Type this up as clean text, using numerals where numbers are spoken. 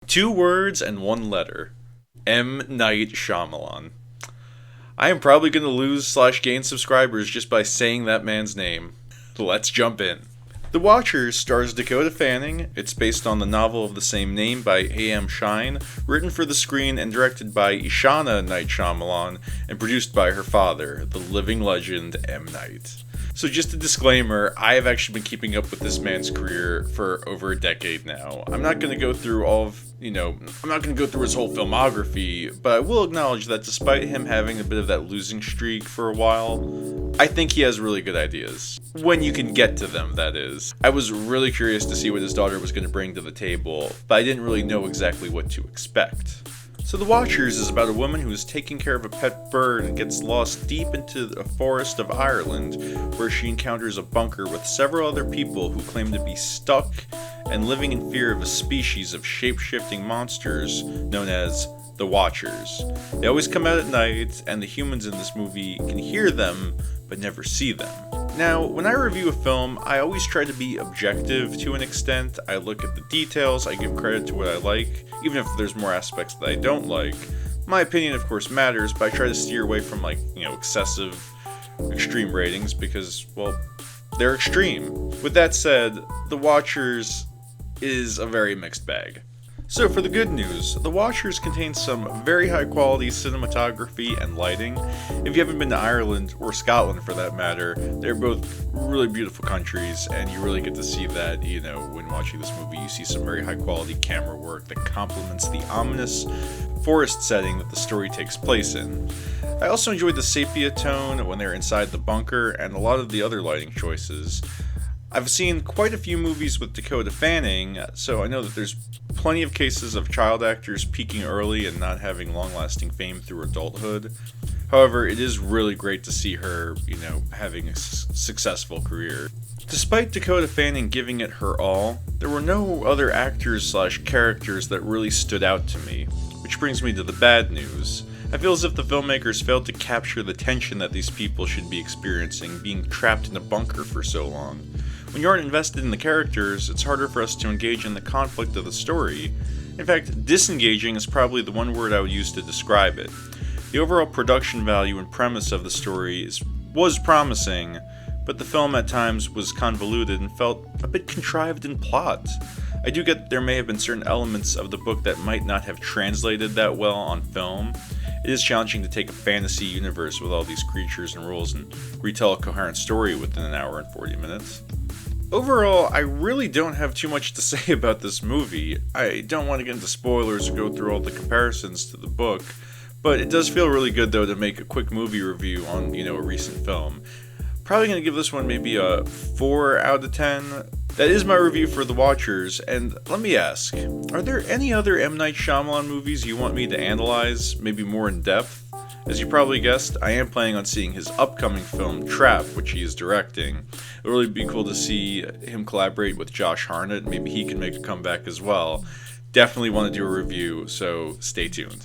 Two words and one letter. M. Night Shyamalan. I am probably going to lose/gain subscribers just by saying that man's name. Let's jump in. The Watchers stars Dakota Fanning. It's based on the novel of the same name by A.M. Shine, written for the screen and directed by Ishana Night Shyamalan, and produced by her father, the living legend M. Night. So just a disclaimer, I have actually been keeping up with this man's career for over a decade now. I'm not going to go through I'm not going to go through his whole filmography, but I will acknowledge that despite him having a bit of that losing streak for a while, I think he has really good ideas. When you can get to them, that is. I was really curious to see what his daughter was going to bring to the table, but I didn't really know exactly what to expect. So The Watchers is about a woman who is taking care of a pet bird and gets lost deep into the forest of Ireland, where she encounters a bunker with several other people who claim to be stuck and living in fear of a species of shape-shifting monsters known as the Watchers. They always come out at night, and the humans in this movie can hear them, but never see them. Now, when I review a film, I always try to be objective to an extent. I look at the details, I give credit to what I like, even if there's more aspects that I don't like. My opinion, of course, matters, but I try to steer away from, excessive, extreme ratings because, well, they're extreme. With that said, The Watchers is a very mixed bag. So for the good news, The Watchers contains some very high quality cinematography and lighting. If you haven't been to Ireland, or Scotland for that matter, they're both really beautiful countries, and you really get to see that, when watching this movie, you see some very high quality camera work that complements the ominous forest setting that the story takes place in. I also enjoyed the sepia tone when they're inside the bunker, and a lot of the other lighting choices. I've seen quite a few movies with Dakota Fanning, so I know that there's plenty of cases of child actors peaking early and not having long-lasting fame through adulthood. However, it is really great to see her, having a successful career. Despite Dakota Fanning giving it her all, there were no other actors/characters that really stood out to me, which brings me to the bad news. I feel as if the filmmakers failed to capture the tension that these people should be experiencing being trapped in a bunker for so long. When you aren't invested in the characters, it's harder for us to engage in the conflict of the story. In fact, disengaging is probably the one word I would use to describe it. The overall production value and premise of the story was promising, but the film at times was convoluted and felt a bit contrived in plot. I do get that there may have been certain elements of the book that might not have translated that well on film. It is challenging to take a fantasy universe with all these creatures and rules and retell a coherent story within an hour and 40 minutes. Overall, I really don't have too much to say about this movie. I don't want to get into spoilers or go through all the comparisons to the book, but it does feel really good though to make a quick movie review on, a recent film. Probably going to give this one maybe a 4 out of 10. That is my review for The Watchers, and let me ask, are there any other M. Night Shyamalan movies you want me to analyze, maybe more in depth? As you probably guessed, I am planning on seeing his upcoming film, Trap, which he is directing. It would really be cool to see him collaborate with Josh Hartnett. Maybe he can make a comeback as well. Definitely want to do a review, so stay tuned.